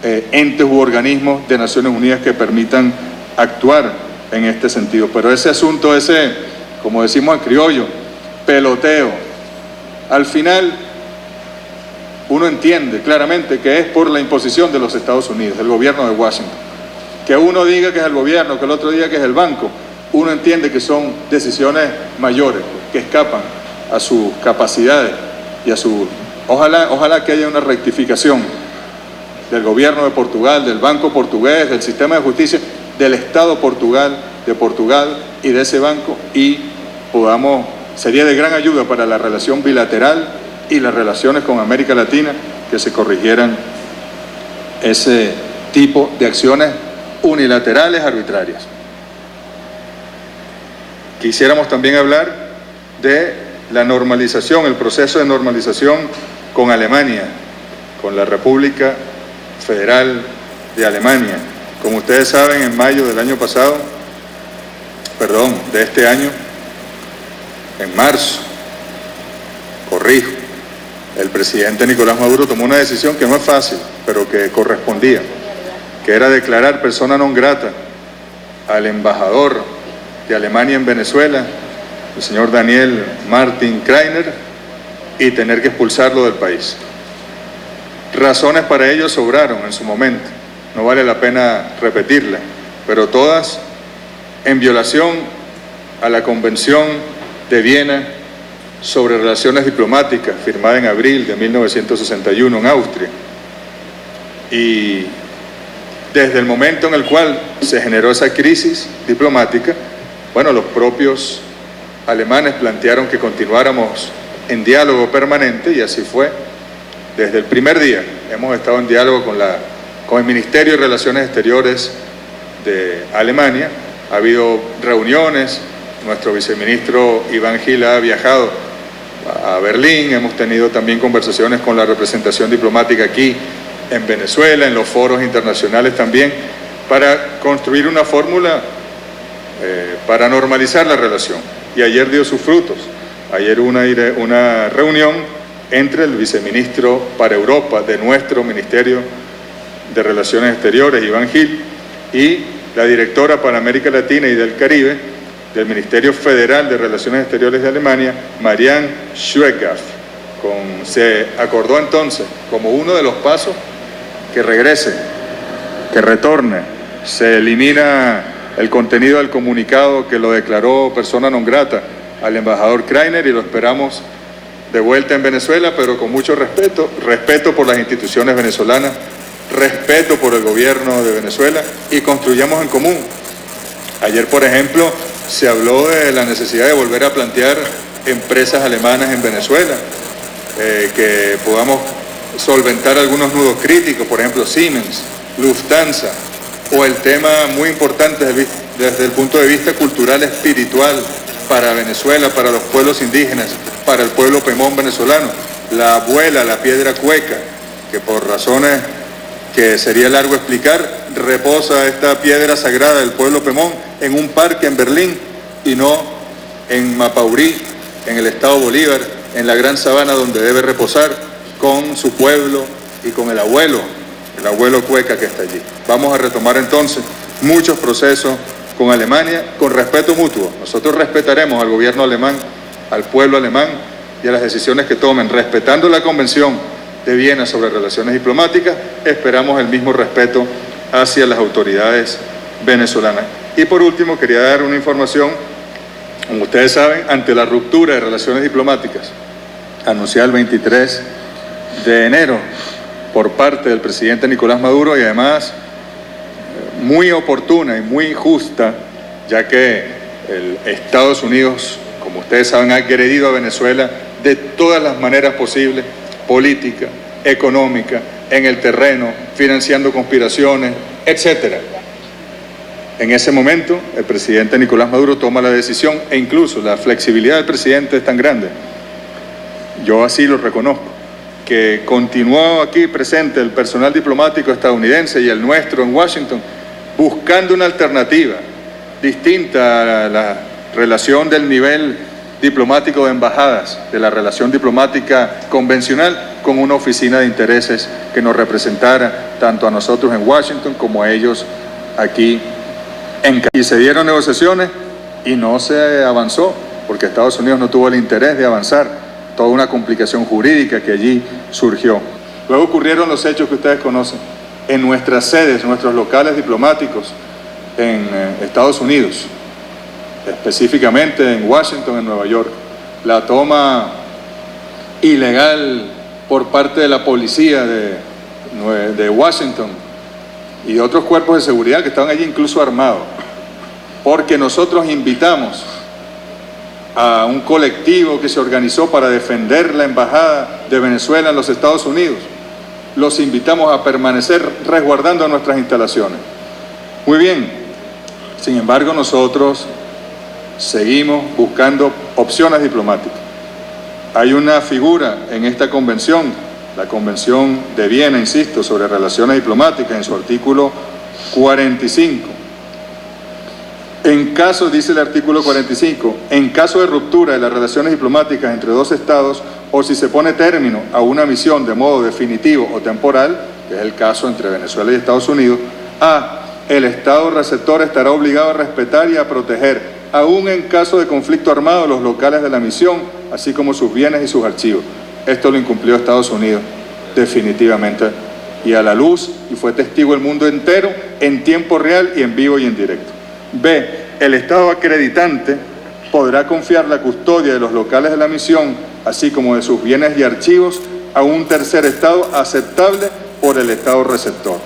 entes u organismos de Naciones Unidas que permitan actuar en este sentido. Pero ese asunto, como decimos en criollo, peloteo, al final uno entiende claramente que es por la imposición de los Estados Unidos, del gobierno de Washington. Que uno diga que es el gobierno, que el otro diga que es el banco, uno entiende que son decisiones mayores, que escapan a sus capacidades y a su... Ojalá que haya una rectificación del gobierno de Portugal, del Banco Portugués, del sistema de justicia, del Estado de Portugal y de ese banco, y sería de gran ayuda para la relación bilateral y las relaciones con América Latina que se corrigieran ese tipo de acciones unilaterales arbitrarias. Quisiéramos también hablar de la normalización, el proceso de normalización con Alemania, con la República Federal de Alemania. Como ustedes saben, en mayo de este año, en marzo, el presidente Nicolás Maduro tomó una decisión que no es fácil, pero que correspondía, que era declarar persona non grata al embajador de Alemania en Venezuela, el señor Daniel Martin Kreiner, y tener que expulsarlo del país. Razones para ello sobraron en su momento, no vale la pena repetirlas, pero todas en violación a la Convención de Viena sobre Relaciones Diplomáticas, firmada en abril de 1961 en Austria. Y desde el momento en el cual se generó esa crisis diplomática, los propios alemanes plantearon que continuáramos en diálogo permanente, y así fue. Desde el primer día hemos estado en diálogo con el Ministerio de Relaciones Exteriores de Alemania. Ha habido reuniones, nuestro viceministro Iván Gil ha viajado a Berlín, hemos tenido también conversaciones con la representación diplomática aquí en Venezuela, en los foros internacionales también, para construir una fórmula para normalizar la relación. Y ayer dio sus frutos. Ayer hubo una reunión entre el viceministro para Europa de nuestro Ministerio de Relaciones Exteriores, Iván Gil, y la directora para América Latina y del Caribe del Ministerio Federal de Relaciones Exteriores de Alemania, Marianne Schweigart. Se acordó entonces, como uno de los pasos, que regrese, que retorne, se elimina el contenido del comunicado que lo declaró persona non grata al embajador Kreiner, y lo esperamos de vuelta en Venezuela, pero con mucho respeto por las instituciones venezolanas, respeto por el gobierno de Venezuela, y construyamos en común. Ayer, por ejemplo, se habló de la necesidad de volver a plantear empresas alemanas en Venezuela, que podamos solventar algunos nudos críticos, por ejemplo Siemens, Lufthansa, o el tema muy importante desde el punto de vista cultural, espiritual, para Venezuela, para los pueblos indígenas, para el pueblo pemón venezolano, la abuela, la piedra cueca, que por razones que sería largo explicar, reposa esta piedra sagrada del pueblo pemón en un parque en Berlín y no en Mapaurí, en el estado Bolívar, en la gran sabana donde debe reposar con su pueblo y con el abuelo cueca que está allí. Vamos a retomar entonces muchos procesos con Alemania con respeto mutuo. Nosotros respetaremos al gobierno alemán, al pueblo alemán y a las decisiones que tomen, respetando la Convención de Viena sobre Relaciones Diplomáticas. Esperamos el mismo respeto hacia las autoridades venezolanas. Y por último, quería dar una información. Como ustedes saben, ante la ruptura de relaciones diplomáticas anunciada el 23 de enero por parte del presidente Nicolás Maduro, y además muy oportuna y muy justa, ya que Estados Unidos, como ustedes saben, ha agredido a Venezuela de todas las maneras posibles, política, económica, en el terreno, financiando conspiraciones, etc. En ese momento, el presidente Nicolás Maduro toma la decisión, e incluso la flexibilidad del presidente es tan grande, yo así lo reconozco, que continuó aquí presente el personal diplomático estadounidense y el nuestro en Washington, buscando una alternativa distinta a la relación del nivel diplomático de embajadas, de la relación diplomática convencional, con una oficina de intereses que nos representara tanto a nosotros en Washington como a ellos aquí en Cali. Y se dieron negociaciones y no se avanzó, porque Estados Unidos no tuvo el interés de avanzar, toda una complicación jurídica que allí surgió. Luego ocurrieron los hechos que ustedes conocen en nuestras sedes, nuestros locales diplomáticos en Estados Unidos, específicamente en Washington, en Nueva York, la toma ilegal por parte de la policía de Washington y de otros cuerpos de seguridad que estaban allí incluso armados, porque nosotros invitamos a un colectivo que se organizó para defender la embajada de Venezuela en los Estados Unidos. Los invitamos a permanecer resguardando nuestras instalaciones. Muy bien, sin embargo nosotros seguimos buscando opciones diplomáticas. Hay una figura en esta convención, la Convención de Viena, insisto, sobre relaciones diplomáticas, en su artículo 45. En caso, dice el artículo 45, en caso de ruptura de las relaciones diplomáticas entre dos estados o si se pone término a una misión de modo definitivo o temporal, que es el caso entre Venezuela y Estados Unidos, el estado receptor estará obligado a respetar y a proteger, aún en caso de conflicto armado, los locales de la misión, así como sus bienes y sus archivos. Esto lo incumplió Estados Unidos definitivamente y a la luz, y fue testigo el mundo entero en tiempo real y en vivo y en directo. B. El Estado acreditante podrá confiar la custodia de los locales de la misión, así como de sus bienes y archivos, a un tercer Estado aceptable por el Estado receptor.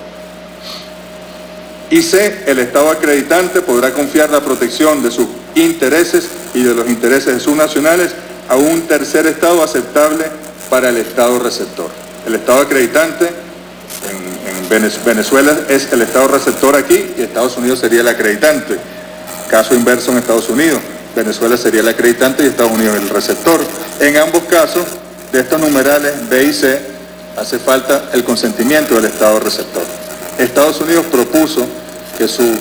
Y C. El Estado acreditante podrá confiar la protección de sus intereses y de los intereses de sus nacionales a un tercer Estado aceptable para el Estado receptor. El Estado acreditante en Venezuela es el Estado receptor aquí y Estados Unidos sería el acreditante. Caso inverso en Estados Unidos, Venezuela sería el acreditante y Estados Unidos el receptor. En ambos casos, de estos numerales B y C, hace falta el consentimiento del Estado receptor. Estados Unidos propuso que su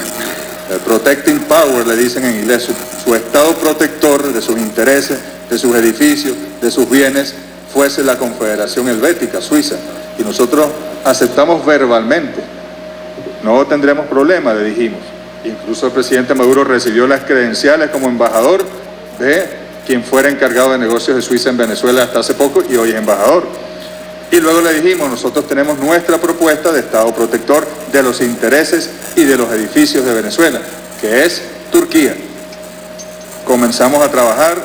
protecting power, le dicen en inglés, su Estado protector de sus intereses, de sus edificios, de sus bienes, fuese la Confederación Helvética, Suiza. Y nosotros aceptamos verbalmente, no tendremos problema, le dijimos. Incluso el presidente Maduro recibió las credenciales como embajador de quien fuera encargado de negocios de Suiza en Venezuela hasta hace poco y hoy es embajador. Y luego le dijimos, nosotros tenemos nuestra propuesta de Estado protector de los intereses y de los edificios de Venezuela, que es Turquía. Comenzamos a trabajar,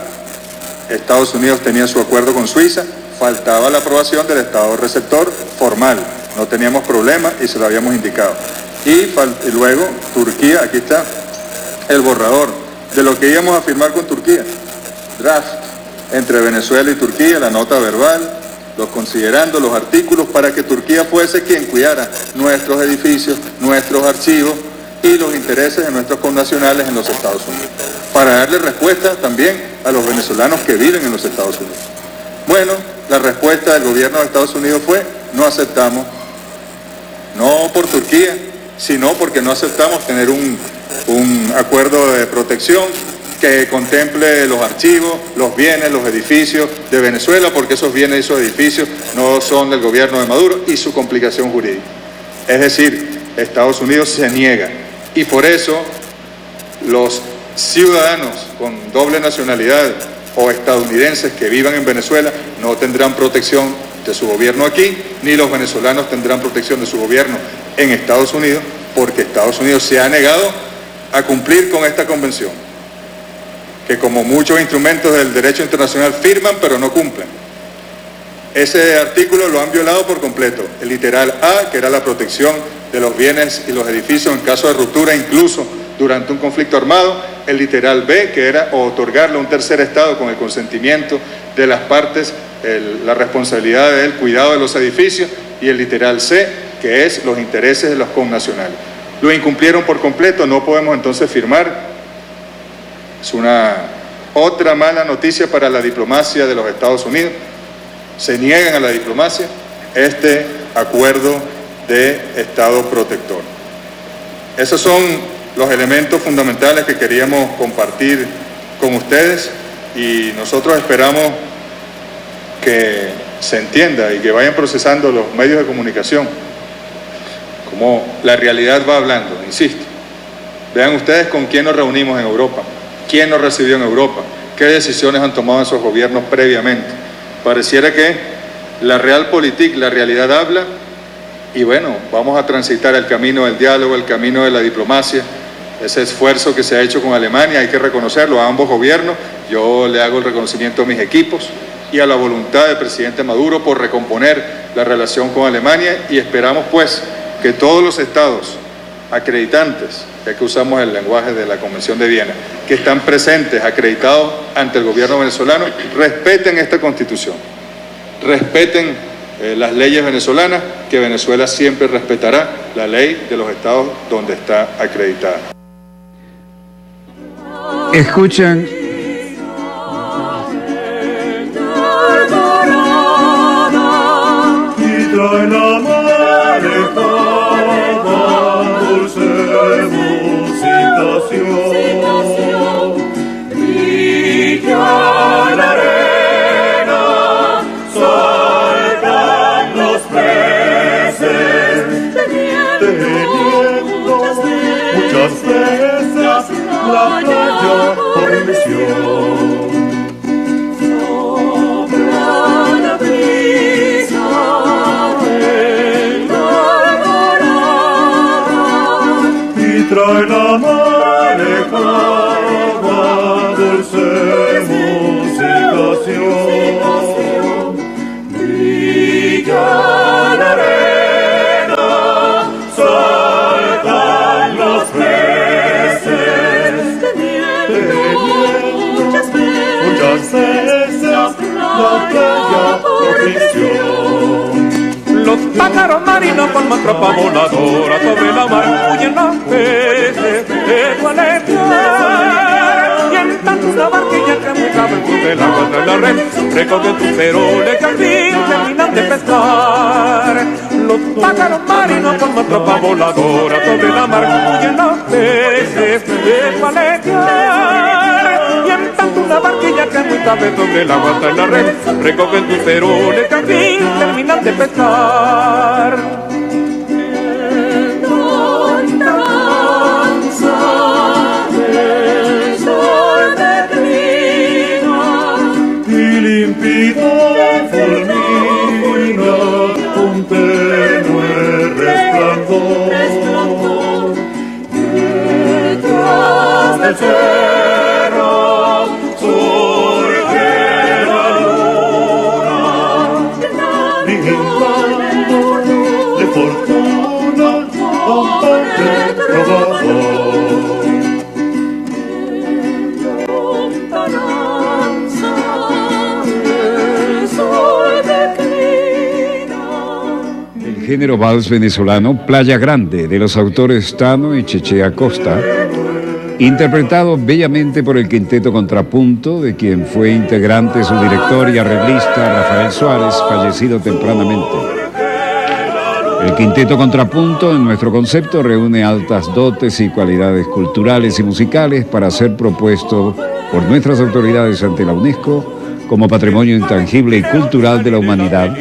Estados Unidos tenía su acuerdo con Suiza, faltaba la aprobación del Estado receptor formal, no teníamos problema y se lo habíamos indicado. Y luego Turquía, aquí está el borrador de lo que íbamos a firmar con Turquía, draft entre Venezuela y Turquía, la nota verbal, los considerando los artículos para que Turquía fuese quien cuidara nuestros edificios, nuestros archivos y los intereses de nuestros connacionales en los Estados Unidos, para darle respuesta también a los venezolanos que viven en los Estados Unidos. Bueno, la respuesta del gobierno de Estados Unidos fue: no aceptamos, no por Turquía, sino porque no aceptamos tener un acuerdo de protección que contemple los archivos, los bienes, los edificios de Venezuela, porque esos bienes y esos edificios no son del gobierno de Maduro y su complicación jurídica. Es decir, Estados Unidos se niega y por eso los ciudadanos con doble nacionalidad o estadounidenses que vivan en Venezuela no tendrán protección de su gobierno aquí, ni los venezolanos tendrán protección de su gobierno en Estados Unidos, porque Estados Unidos se ha negado a cumplir con esta convención, que como muchos instrumentos del derecho internacional firman pero no cumplen. Ese artículo lo han violado por completo. El literal A, que era la protección de los bienes y los edificios en caso de ruptura, incluso durante un conflicto armado. El literal B, que era otorgarle a un tercer Estado con el consentimiento de las partes la responsabilidad del cuidado de los edificios. Y el literal C, que es los intereses de los connacionales. Lo incumplieron por completo, no podemos entonces firmar. Es una otra mala noticia para la diplomacia de los Estados Unidos. Se niegan a la diplomacia este acuerdo de Estado protector. Esos son los elementos fundamentales que queríamos compartir con ustedes. y nosotros esperamos que se entienda y que vayan procesando los medios de comunicación como la realidad va hablando, insisto. Vean ustedes con quién nos reunimos en Europa, quién nos recibió en Europa, qué decisiones han tomado esos gobiernos previamente. Pareciera que la realpolitik, la realidad habla, y bueno, vamos a transitar el camino del diálogo, el camino de la diplomacia, ese esfuerzo que se ha hecho con Alemania, hay que reconocerlo a ambos gobiernos. Yo le hago el reconocimiento a mis equipos y a la voluntad del presidente Maduro por recomponer la relación con Alemania, y esperamos pues que todos los estados acreditantes, ya que usamos el lenguaje de la Convención de Viena, que están presentes, acreditados ante el gobierno venezolano, respeten esta Constitución, respeten las leyes venezolanas, que Venezuela siempre respetará la ley de los estados donde está acreditada. Escuchan muchas veces la playa por misión. Sobra la brisa en la alborada y trae la marejada dulce musitación. Brilla la arena, saltan los peces, teniendo muchas veces la playa por misión. Los pájaros marinos forman tropa voladora sobre la mar, huyen los peces de tu aletear. Y en tanto una barquilla que muy cabe sobre el agua trae la red, recogen tus peroles que al fin terminan de pescar. Los pájaros marinos forman tropa voladora sobre la mar, huyen los peces de tu aletear. Y en tanto una barquilla que muy cabe sobre el agua trae la red, recogen tus peroles que al fin terminan de pescar. Límpido fulmina un tenue resplandor. Detrás del cerro surge la luna, brindando de fortuna a un padre trovador. Género vals venezolano, Playa Grande, de los autores Tano y Cheche Acosta, interpretado bellamente por el Quinteto Contrapunto, de quien fue integrante su director y arreglista Rafael Suárez, fallecido tempranamente. El Quinteto Contrapunto, en nuestro concepto, reúne altas dotes y cualidades culturales y musicales para ser propuesto por nuestras autoridades ante la UNESCO como Patrimonio Intangible y Cultural de la Humanidad,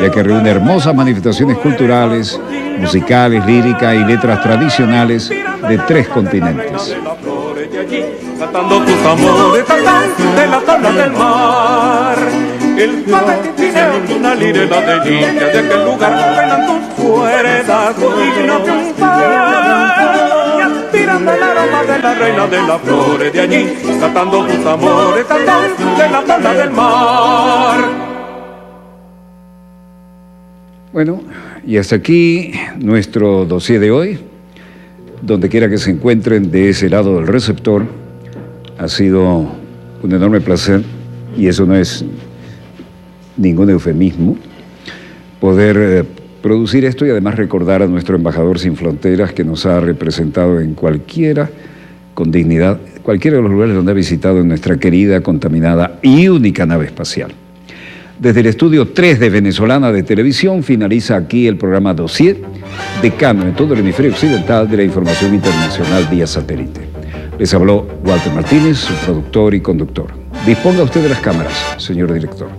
ya que reúne hermosas manifestaciones culturales, musicales, líricas y letras tradicionales de 3 continentes. Cantando tus amores de la tabla del mar. El padre que tiene una lirela de niña, de aquel lugar frenan tus fuerzas, digno triunfar. Y aspirando al aroma de la reina de las flores de allí, cantando tus amores de la tabla del mar. Bueno, y hasta aquí nuestro dossier de hoy. Donde quiera que se encuentren de ese lado del receptor, ha sido un enorme placer, y eso no es ningún eufemismo, poder producir esto y además recordar a nuestro embajador sin fronteras, que nos ha representado en cualquiera, con dignidad, cualquiera de los lugares donde ha visitado en nuestra querida, contaminada y única nave espacial. Desde el estudio 3 de Venezolana de Televisión finaliza aquí el programa Dossier, decano en todo el hemisferio occidental de la información internacional vía satélite. Les habló Walter Martínez, su productor y conductor. Disponga usted de las cámaras, señor director.